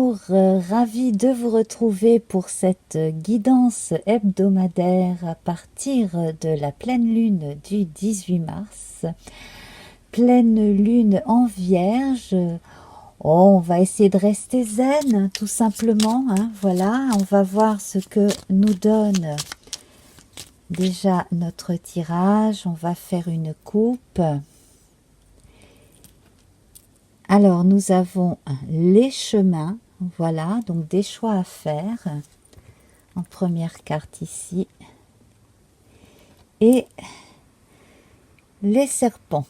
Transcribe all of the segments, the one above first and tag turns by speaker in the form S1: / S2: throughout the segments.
S1: Bonjour, ravi de vous retrouver pour cette guidance hebdomadaire à partir de la pleine lune du 18 mars. Pleine lune en Vierge. Oh, on va essayer de rester zen, tout simplement. Voilà, on va voir ce que nous donne déjà notre tirage. On va faire une coupe. Alors, nous avons les chemins, voilà, donc des choix à faire, en première carte ici, et les serpents.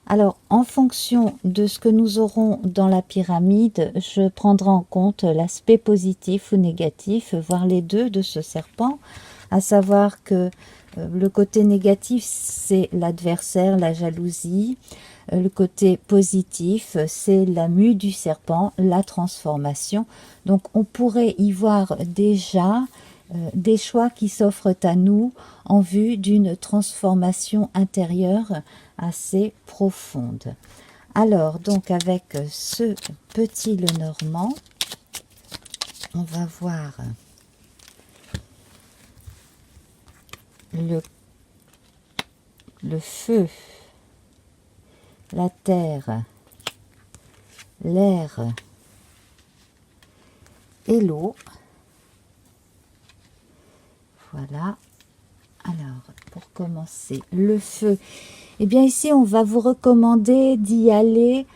S1: Alors, en fonction de ce que nous aurons dans la pyramide, je prendrai en compte l'aspect positif ou négatif, voire les deux de ce serpent, à savoir que le côté négatif, c'est l'adversaire, la jalousie. Le côté positif, c'est la mue du serpent, la transformation. Donc, on pourrait y voir déjà des choix qui s'offrent à nous en vue d'une transformation intérieure assez profonde. Alors, donc, avec ce petit Lenormand, on va voir le feu, la terre, l'air et l'eau. Voilà. Alors, pour commencer, le feu. Eh bien, ici, on va vous recommander d'y aller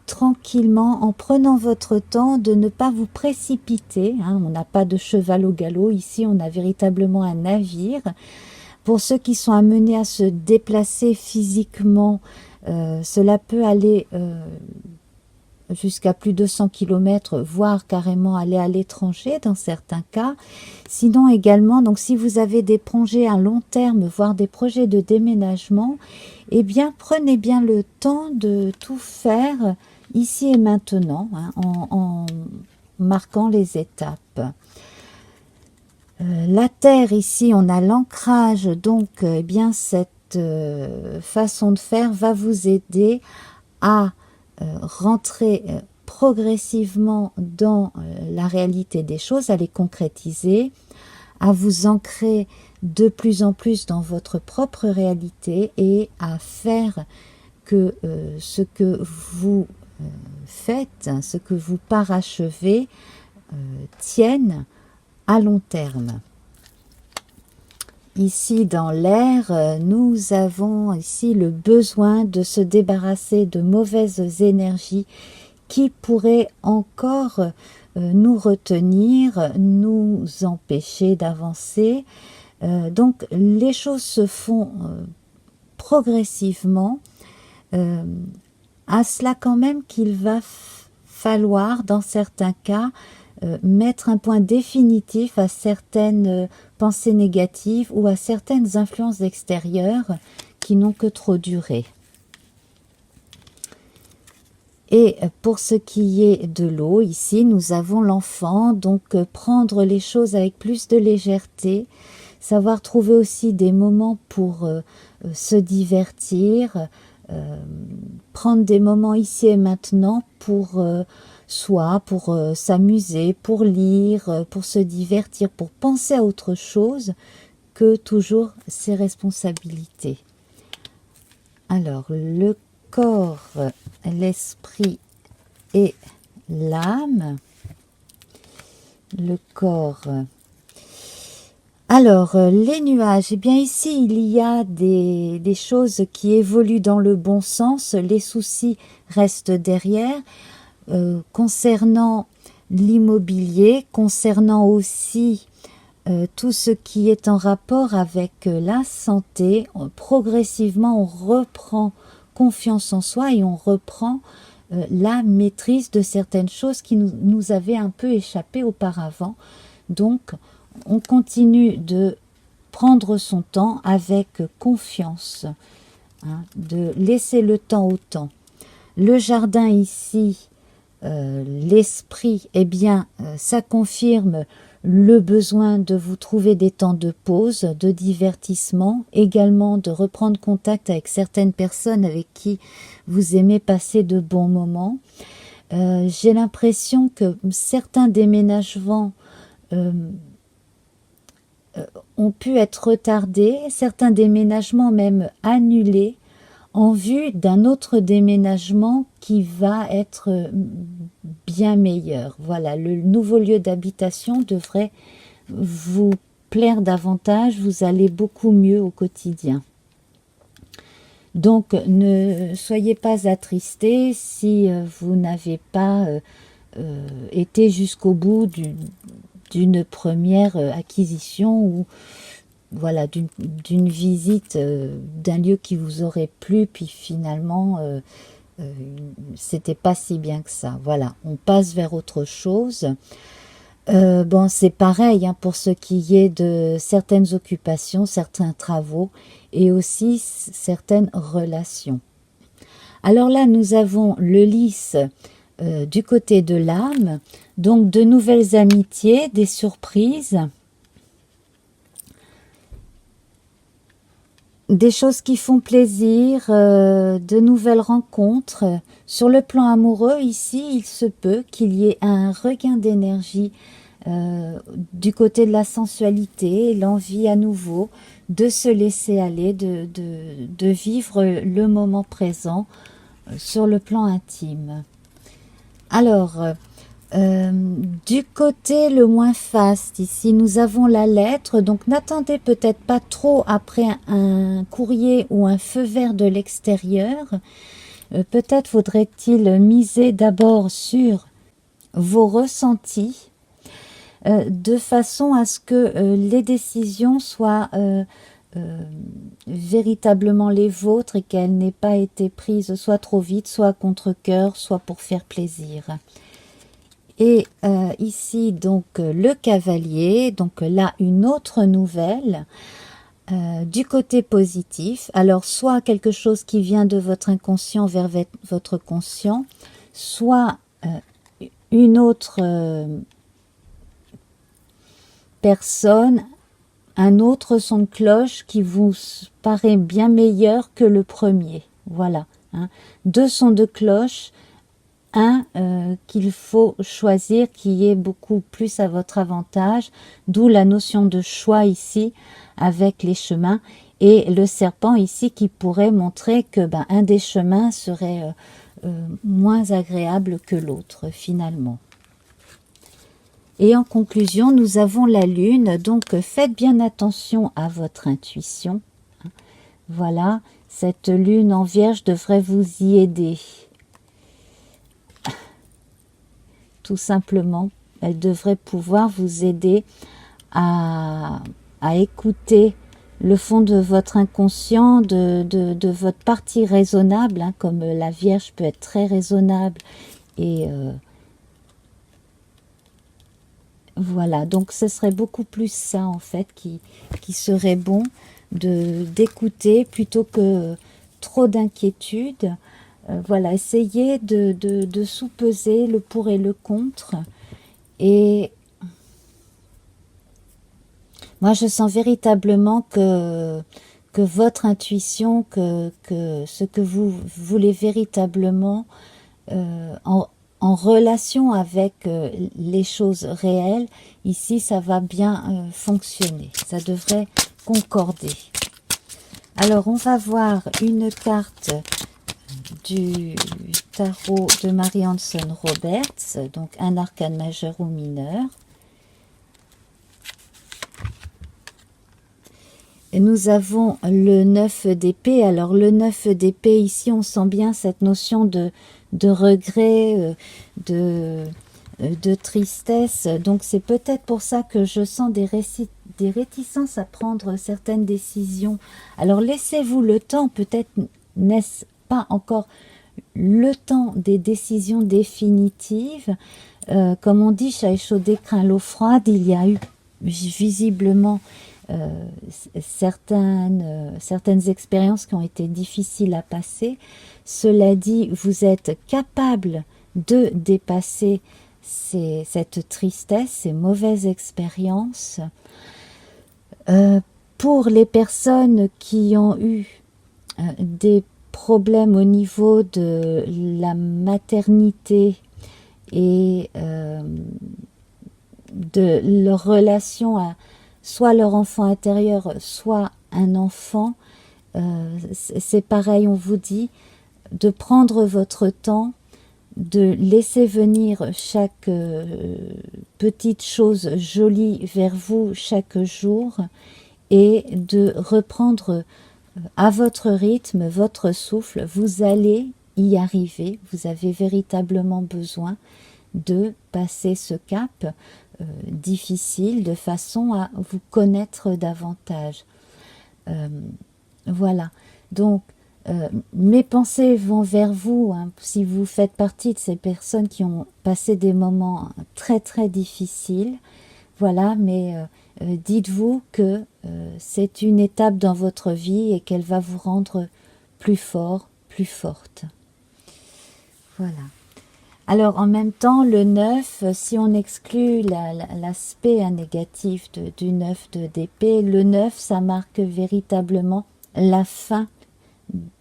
S1: tranquillement, en prenant votre temps, de ne pas vous précipiter. On n'a pas de cheval au galop. Ici, on a véritablement un navire. Pour ceux qui sont amenés à se déplacer physiquement, cela peut aller jusqu'à plus de 100 km, voire carrément aller à l'étranger dans certains cas. Sinon également, donc si vous avez des projets à long terme, voire des projets de déménagement, eh bien prenez bien le temps de tout faire ici et maintenant, en marquant les étapes. La terre, ici, on a l'ancrage, donc eh bien cette façon de faire va vous aider à rentrer progressivement dans la réalité des choses, à les concrétiser, à vous ancrer de plus en plus dans votre propre réalité et à faire que ce que vous faites, ce que vous parachevez, tienne à long terme. Ici, dans l'air, nous avons ici le besoin de se débarrasser de mauvaises énergies qui pourraient encore nous retenir, nous empêcher d'avancer. Donc, les choses se font progressivement. À cela quand même qu'il va falloir, dans certains cas, mettre un point définitif à certaines pensées négatives ou à certaines influences extérieures qui n'ont que trop duré. Et pour ce qui est de l'eau, ici nous avons l'enfant, donc prendre les choses avec plus de légèreté, savoir trouver aussi des moments pour se divertir, prendre des moments ici et maintenant pour soit pour s'amuser, pour lire, pour se divertir, pour penser à autre chose que toujours ses responsabilités. Alors, le corps, l'esprit et l'âme. Le corps. Alors, les nuages, eh bien ici, il y a des choses qui évoluent dans le bon sens, les soucis restent derrière. Concernant l'immobilier, concernant aussi tout ce qui est en rapport avec la santé, progressivement on reprend confiance en soi et on reprend la maîtrise de certaines choses qui nous avaient un peu échappé auparavant. Donc on continue de prendre son temps avec confiance, de laisser le temps au temps. Le jardin ici, l'esprit, eh bien, ça confirme le besoin de vous trouver des temps de pause, de divertissement, également de reprendre contact avec certaines personnes avec qui vous aimez passer de bons moments. J'ai l'impression que certains déménagements ont pu être retardés, certains déménagements même annulés, en vue d'un autre déménagement qui va être bien meilleur. Voilà, le nouveau lieu d'habitation devrait vous plaire davantage, vous allez beaucoup mieux au quotidien. Donc, ne soyez pas attristés si vous n'avez pas été jusqu'au bout d'une première acquisition ou voilà, d'une visite d'un lieu qui vous aurait plu, puis finalement, c'était pas si bien que ça. Voilà, on passe vers autre chose. Bon, c'est pareil hein, pour ce qui est de certaines occupations, certains travaux et aussi certaines relations. Alors là, nous avons le lys du côté de l'âme, donc de nouvelles amitiés, des surprises, des choses qui font plaisir, de nouvelles rencontres. Sur le plan amoureux, ici, il se peut qu'il y ait un regain d'énergie du côté de la sensualité, l'envie à nouveau de se laisser aller, de vivre le moment présent sur le plan intime. Alors, du côté le moins faste, ici, nous avons la lettre, donc n'attendez peut-être pas trop après un courrier ou un feu vert de l'extérieur. Peut-être faudrait-il miser d'abord sur vos ressentis, de façon à ce que les décisions soient véritablement les vôtres et qu'elles n'aient pas été prises soit trop vite, soit à contre-cœur, soit pour faire plaisir. Et ici, donc, le cavalier, donc là, une autre nouvelle du côté positif. Alors, soit quelque chose qui vient de votre inconscient vers votre conscient, soit une autre personne, un autre son de cloche qui vous paraît bien meilleur que le premier. Voilà, hein. Deux sons de cloche, un qu'il faut choisir qui est beaucoup plus à votre avantage, d'où la notion de choix ici avec les chemins et le serpent ici qui pourrait montrer que un des chemins serait moins agréable que l'autre finalement. Et en conclusion, nous avons la lune, donc faites bien attention à votre intuition. Voilà, cette lune en vierge devrait vous y aider. Tout simplement, elle devrait pouvoir vous aider à écouter le fond de votre inconscient, de votre partie raisonnable, hein, comme la Vierge peut être très raisonnable. Et voilà, donc ce serait beaucoup plus ça en fait qui serait bon d'écouter plutôt que trop d'inquiétude. Voilà, essayez de sous-peser le pour et le contre. Et moi, je sens véritablement que votre intuition, que ce que vous voulez véritablement en relation avec les choses réelles, ici, ça va bien fonctionner. Ça devrait concorder. Alors, on va voir une carte du tarot de Mary Hanson Roberts, donc un arcane majeur ou mineur. Et nous avons le 9 d'épée. Alors le 9 d'épée, ici on sent bien cette notion de regret, de tristesse. Donc c'est peut-être pour ça que je sens des réticences à prendre certaines décisions. Alors laissez-vous le temps, peut-être n'est-ce pas encore le temps des décisions définitives. Comme on dit, chat échaudé craint l'eau froide. Il y a eu visiblement certaines expériences qui ont été difficiles à passer. Cela dit, vous êtes capable de dépasser cette tristesse, ces mauvaises expériences. Pour les personnes qui ont eu des problèmes au niveau de la maternité, et de leur relation à soit leur enfant intérieur, soit un enfant. C'est pareil, on vous dit de prendre votre temps, de laisser venir chaque petite chose jolie vers vous chaque jour et de reprendre à votre rythme, votre souffle. Vous allez y arriver, vous avez véritablement besoin de passer ce cap difficile de façon à vous connaître davantage. Voilà, donc mes pensées vont vers vous, hein, si vous faites partie de ces personnes qui ont passé des moments très très difficiles. Voilà, mais dites-vous que c'est une étape dans votre vie et qu'elle va vous rendre plus fort, plus forte. Voilà. Alors en même temps, le 9, si on exclut l'aspect négatif du 9 d'épée, le 9, ça marque véritablement la fin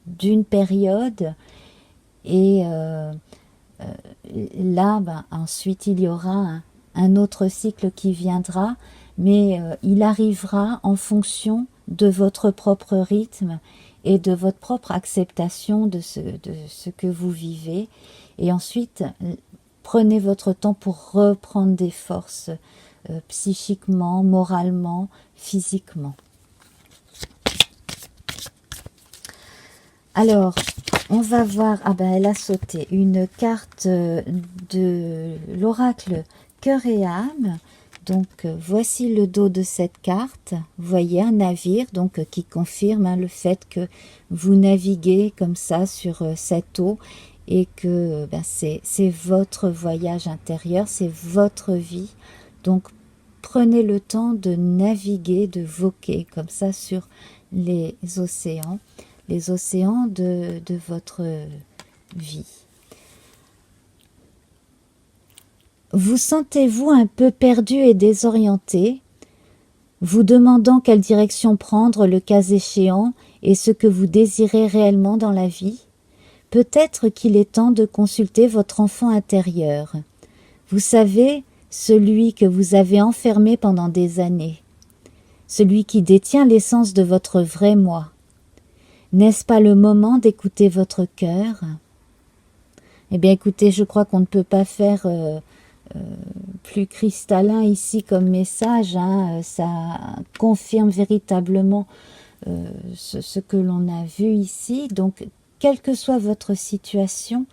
S1: d'une période et là, ensuite il y aura un autre cycle qui viendra, mais il arrivera en fonction de votre propre rythme et de votre propre acceptation de ce que vous vivez. Et ensuite, prenez votre temps pour reprendre des forces psychiquement, moralement, physiquement. Alors, on va voir, elle a sauté, une carte de l'oracle Cœur et âme. Donc, voici le dos de cette carte. Vous voyez un navire donc qui confirme le fait que vous naviguez comme ça sur cette eau et que c'est votre voyage intérieur, c'est votre vie. Donc, prenez le temps de naviguer, de voguer comme ça sur les océans de votre vie. Vous sentez-vous un peu perdu et désorienté, vous demandant quelle direction prendre le cas échéant et ce que vous désirez réellement dans la vie? Peut-être qu'il est temps de consulter votre enfant intérieur. Vous savez, celui que vous avez enfermé pendant des années, celui qui détient l'essence de votre vrai moi. N'est-ce pas le moment d'écouter votre cœur? Eh bien, écoutez, je crois qu'on ne peut pas faire plus cristallin ici comme message. Ça confirme véritablement ce que l'on a vu ici. Donc, quelle que soit votre situation,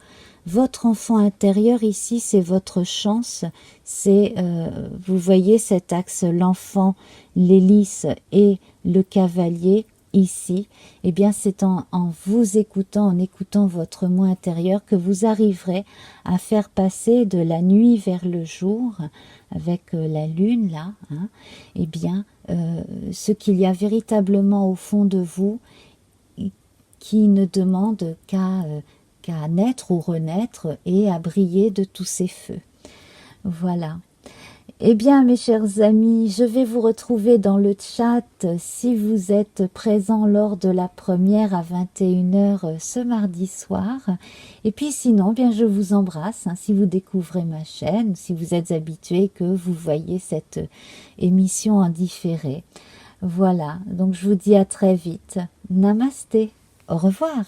S1: votre enfant intérieur ici, c'est votre chance. C'est, vous voyez cet axe, l'enfant, l'hélice et le cavalier. Ici, eh bien c'est en vous écoutant, en écoutant votre moi intérieur que vous arriverez à faire passer de la nuit vers le jour avec la lune là, eh bien ce qu'il y a véritablement au fond de vous qui ne demande qu'à naître ou renaître et à briller de tous ses feux. Voilà. Eh bien, mes chers amis, je vais vous retrouver dans le chat si vous êtes présents lors de la première à 21h ce mardi soir. Et puis sinon, bien, je vous embrasse si vous découvrez ma chaîne, si vous êtes habitué que vous voyez cette émission en différé. Voilà, donc je vous dis à très vite. Namasté, au revoir.